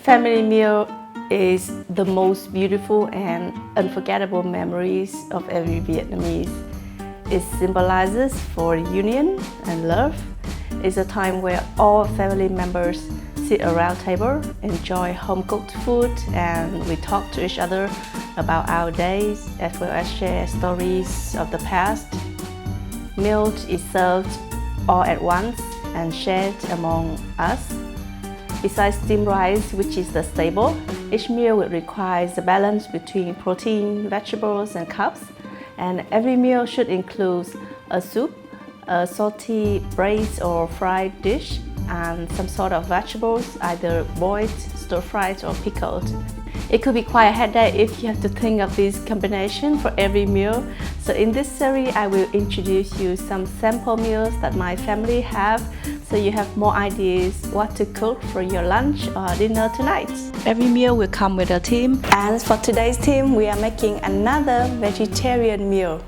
Family meal is the most beautiful and unforgettable memories of every Vietnamese. It symbolizes for union and love. It's a time where all family members sit around table, enjoy home-cooked food, and we talk to each other about our days as well as share stories of the past. Meal is served all at once and shared among us. Besides steamed rice, which is the staple, each meal requires a balance between protein, vegetables, and carbs. And every meal should include a soup, a salty braised or fried dish, and some sort of vegetables, either boiled, stir-fried, or pickled. It could be quite a headache if you have to think of this combination for every meal. So in this series, I will introduce you some sample meals that my family have, so you have more ideas what to cook for your lunch or dinner tonight. Every meal will come with a theme. And for today's theme, we are making another vegetarian meal.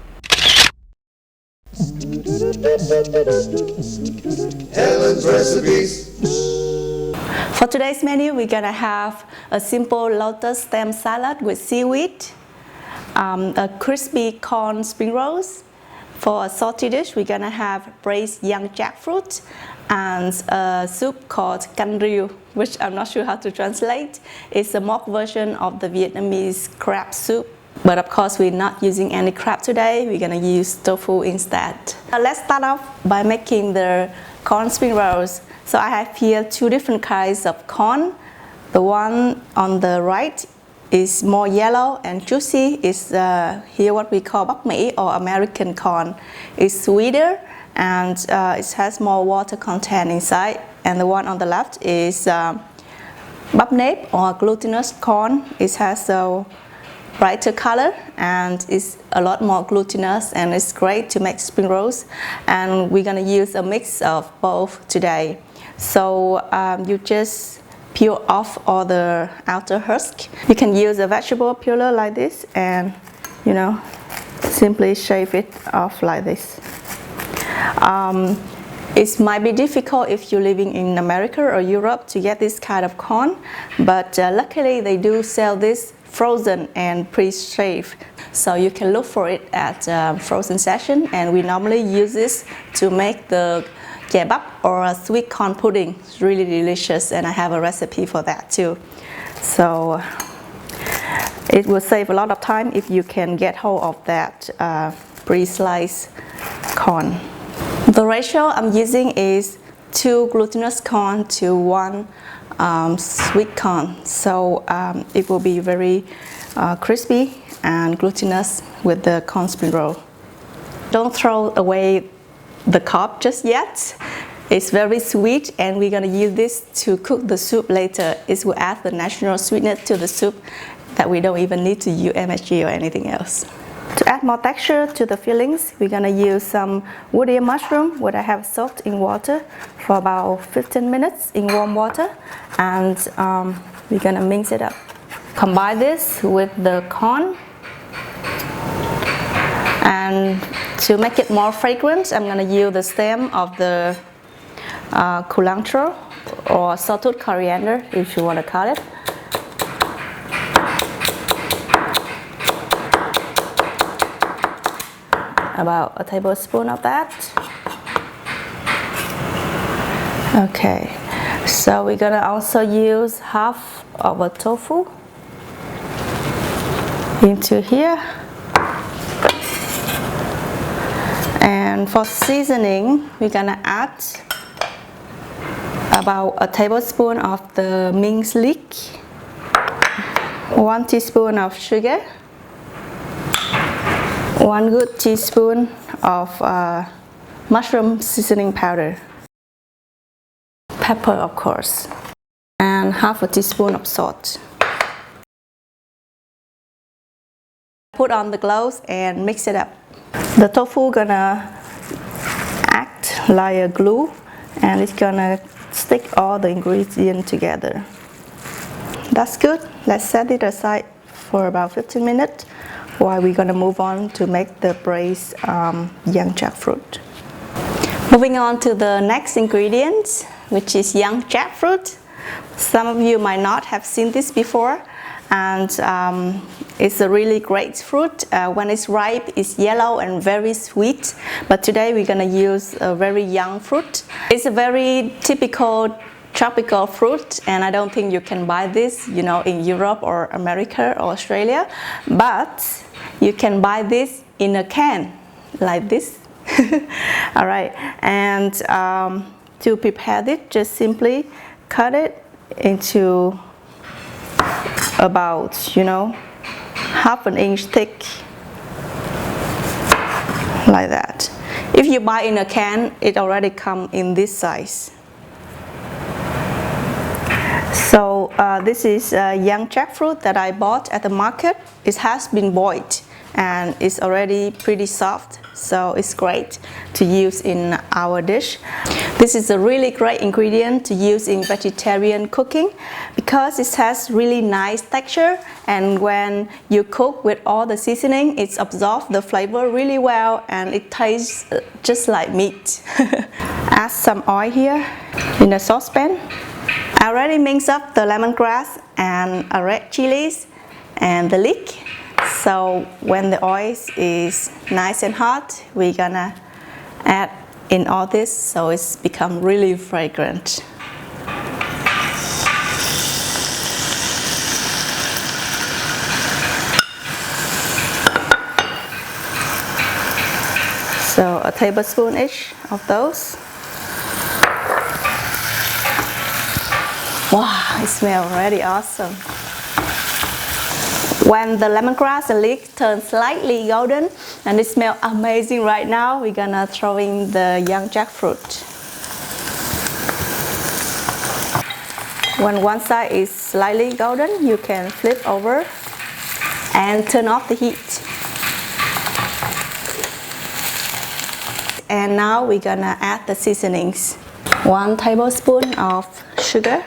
Helen's recipes. For today's menu, we're gonna have a simple lotus stem salad with seaweed, a crispy corn spring rolls. For a salty dish, we're gonna have braised young jackfruit and a soup called canh riêu, which I'm not sure how to translate. It's a mock version of the Vietnamese crab soup. But of course, we're not using any crab today. We're gonna use tofu instead. Let's start off by making the corn spring rolls. So I have here two different kinds of corn. The one on the right is more yellow and juicy. It's here what we call bắp Mỹ or American corn. It's sweeter and it has more water content inside. And the one on the left is bắp nếp or glutinous corn. It has a brighter color and it's a lot more glutinous, and it's great to make spring rolls. And we're gonna use a mix of both today. So you just peel off all the outer husk. You can use a vegetable peeler like this and, you know, simply shave it off like this. It might be difficult if you're living in America or Europe to get this kind of corn, but luckily they do sell this frozen and pre-shaved. So you can look for it at frozen section, and we normally use this to make the chè bắp or a sweet corn pudding. It's really delicious, and I have a recipe for that too. So it will save a lot of time if you can get hold of that pre-sliced corn. The ratio I'm using is 2 glutinous corn to 1 sweet corn. So it will be very crispy and glutinous with the corn spring roll. Don't throw away the cob just yet. It's very sweet, and we're gonna use this to cook the soup later. It will add the natural sweetness to the soup that we don't even need to use MSG or anything else. To add more texture to the fillings, we're gonna use some wood ear mushroom, which I have soaked in water for about 15 minutes in warm water, and we're gonna mix it up. Combine this with the corn, and to make it more fragrant, I'm gonna use the stem of the culantro or sawtooth coriander, if you wanna call it. About a tablespoon of that. Okay, so we're gonna also use half of a tofu into here. And for seasoning, we're gonna add about a tablespoon of the minced leek, 1 teaspoon of sugar, 1 good teaspoon of mushroom seasoning powder, pepper of course, and half a teaspoon of salt. Put on the gloves and mix it up. The tofu gonna act like a glue, and it's gonna stick all the ingredients together. That's good. Let's set it aside for about 15 minutes while we're gonna move on to make the braised young jackfruit. Moving on to the next ingredient, which is young jackfruit. Some of you might not have seen this before, and it's a really great fruit. When it's ripe, it's yellow and very sweet, but today we're gonna use a very young fruit. It's a very typical tropical fruit, and I don't think you can buy this, you know, in Europe or America or Australia, but you can buy this in a can like this. All right, and to prepare this, just simply cut it into about, you know, half an inch thick, like that. If you buy in a can, it already comes in this size. So this is a young jackfruit that I bought at the market. It has been boiled and it's already pretty soft, so it's great to use in our dish. This is a really great ingredient to use in vegetarian cooking because it has really nice texture, and when you cook with all the seasoning, it absorbs the flavor really well and it tastes just like meat. Add some oil here in a saucepan. I already mixed up the lemongrass and red chilies and the leek. So when the oil is nice and hot, we're gonna add in all this so it's become really fragrant. So a tablespoon each of those. Wow, it smells really awesome. When the lemongrass and leek turn slightly golden and it smells amazing right now, we're gonna throw in the young jackfruit. When one side is slightly golden, you can flip over and turn off the heat. And now we're gonna add the seasonings. 1 tablespoon of sugar,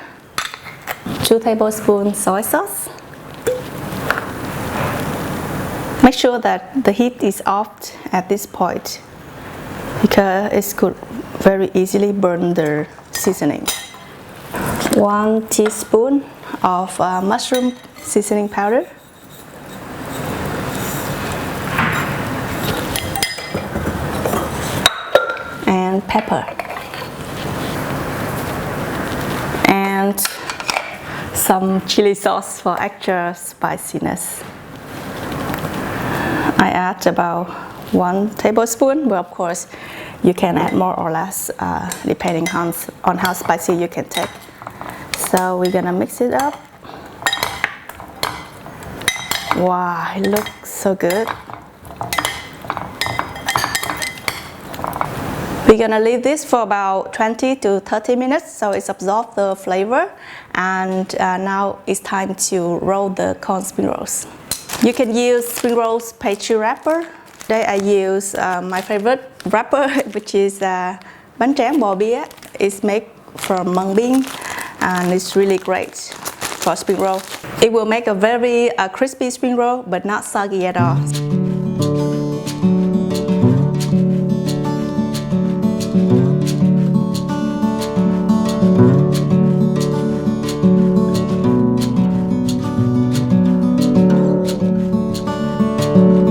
2 tablespoons soy sauce. Make sure that the heat is off at this point because it could very easily burn the seasoning. 1 teaspoon of mushroom seasoning powder. And pepper. And some chili sauce for extra spiciness. I add about 1 tablespoon, but of course you can add more or less depending on how spicy you can take. So we're gonna mix it up. Wow, it looks so good. We're gonna leave this for about 20 to 30 minutes so it's absorbed the flavor, and now it's time to roll the corn spring rolls. You can use spring rolls pastry wrapper. Today I use my favorite wrapper, which is bánh tráng bò bía. It's made from mung bean and it's really great for spring roll. It will make a very crispy spring roll but not soggy at all.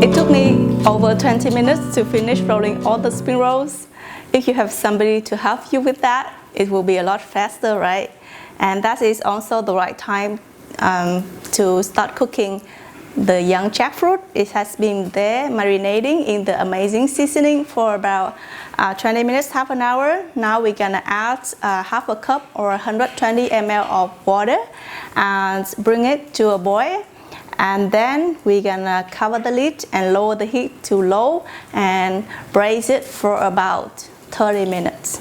It took me over 20 minutes to finish rolling all the spring rolls. If you have somebody to help you with that, it will be a lot faster, right? And that is also the right time to start cooking the young jackfruit. It has been there marinating in the amazing seasoning for about 20 minutes, half an hour. Now we're gonna add half a cup or 120 ml of water and bring it to a boil. And then we're gonna cover the lid and lower the heat to low and braise it for about 30 minutes.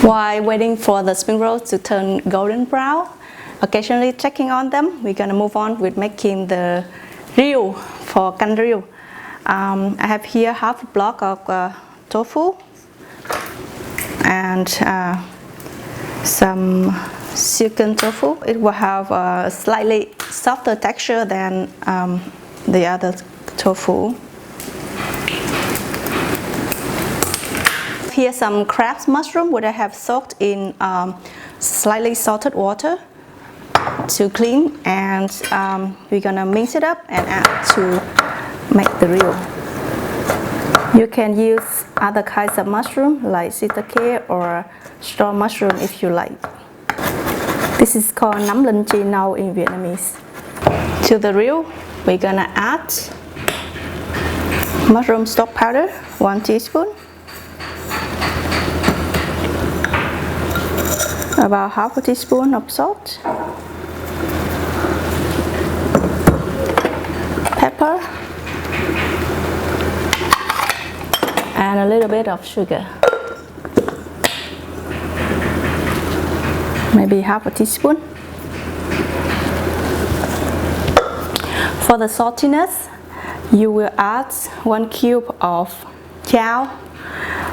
While waiting for the spring rolls to turn golden brown, occasionally checking on them, we're gonna move on with making the riêu for canh riêu. I have here half a block of tofu and some silken tofu. It will have a slightly softer texture than the other tofu. Here's some crab mushroom which I have soaked in slightly salted water to clean, and we're gonna mix it up and add to make the rill. You can use other kinds of mushroom like shiitake or straw mushroom if you like. This is called nấm linh chi nâu in Vietnamese. To the rill, we're gonna add mushroom stock powder, 1 teaspoon, about half a teaspoon of salt, pepper, and a little bit of sugar, maybe half a teaspoon. For the saltiness, you will add 1 cube of Chay.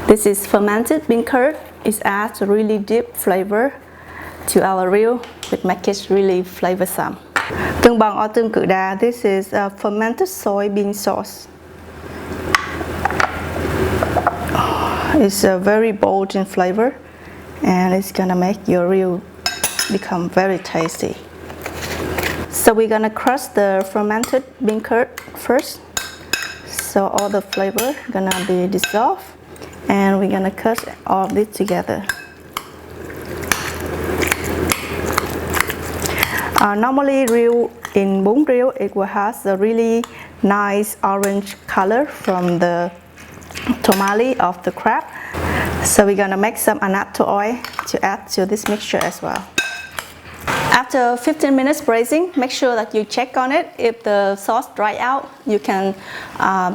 This is fermented bean curd. It adds a really deep flavor to our rill, which makes it really flavorsome. Tương bằng or tương cự đà. This is a fermented soybean sauce. It's very bold in flavor, and it's gonna make your rill become very tasty. So we're gonna crush the fermented bean curd first, so all the flavor gonna be dissolved, and we're gonna cut all of it together. Normally rill in bún rill, it will have a really nice orange color from the tamale of the crab. So we're gonna make some annatto oil to add to this mixture as well. After 15 minutes braising, make sure that you check on it. If the sauce dry out, you can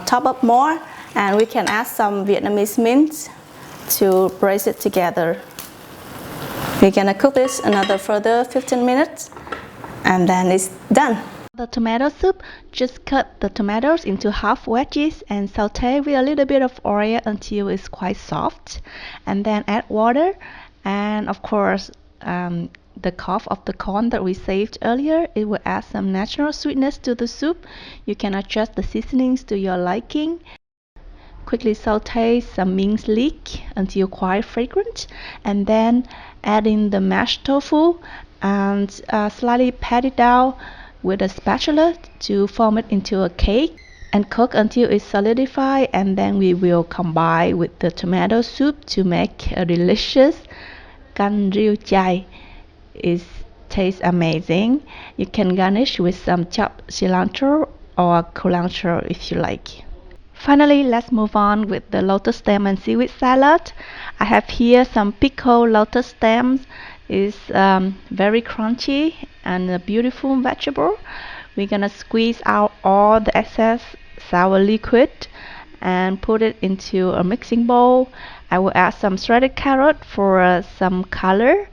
top up more, and we can add some Vietnamese mint to braise it together. We're gonna cook this another further 15 minutes, and then it's done. The tomato soup, just cut the tomatoes into half wedges and saute with a little bit of oil until it's quite soft, and then add water, and of course the cob of the corn that we saved earlier. It will add some natural sweetness to the soup. You can adjust the seasonings to your liking. Quickly saute some minced leek until quite fragrant, and then add in the mashed tofu and slightly pat it down with a spatula to form it into a cake, and cook until it's solidified, and then we will combine with the tomato soup to make a delicious canh riêu chay. It tastes amazing. You can garnish with some chopped cilantro or culantro if you like. Finally, let's move on with the lotus stem and seaweed salad. I have here some pickled lotus stems. It's very crunchy and a beautiful vegetable. We're gonna squeeze out all the excess sour liquid and put it into a mixing bowl. I will add some shredded carrot for some color,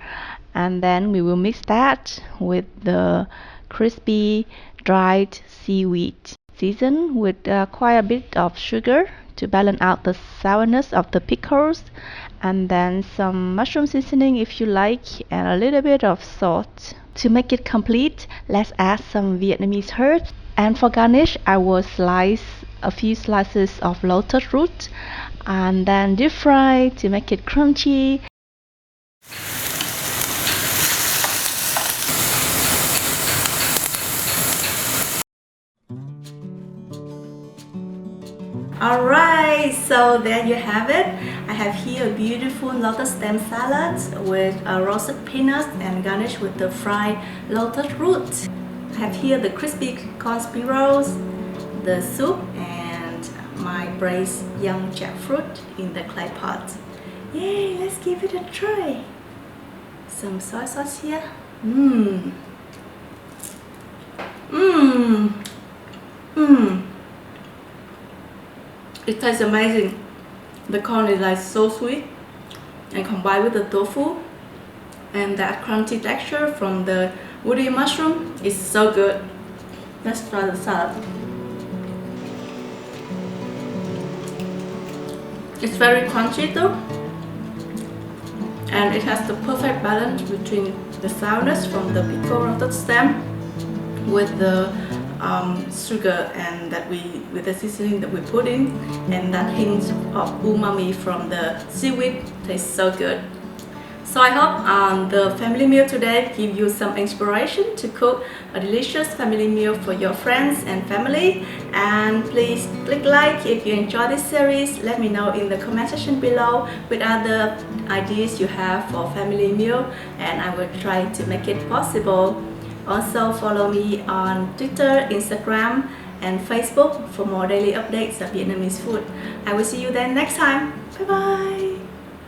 and then we will mix that with the crispy dried seaweed. Season with quite a bit of sugar to balance out the sourness of the pickles, and then some mushroom seasoning if you like, and a little bit of salt. To make it complete, let's add some Vietnamese herbs, and for garnish I will slice a few slices of lotus root and then deep fry to make it crunchy. Alright, so there you have it. I have here a beautiful lotus stem salad with roasted peanuts and garnished with the fried lotus root. I have here the crispy corn spring rolls, the soup, and my braised young jackfruit in the clay pot. Yay, let's give it a try. Some soy sauce here. It tastes amazing. The corn is like so sweet, and combined with the tofu and that crunchy texture from the woody mushroom is so good. Let's try the salad. It's very crunchy though, and it has the perfect balance between the sourness from the pickled roasted stem with the sugar and that with the seasoning that we put in, and that hint of umami from the seaweed tastes so good. So I hope the family meal today give you some inspiration to cook a delicious family meal for your friends and family. And please click like if you enjoy this series. Let me know in the comment section below with other ideas you have for family meal, and I will try to make it possible. Also follow me on Twitter, Instagram and Facebook for more daily updates of Vietnamese food. I will see you then next time. Bye bye!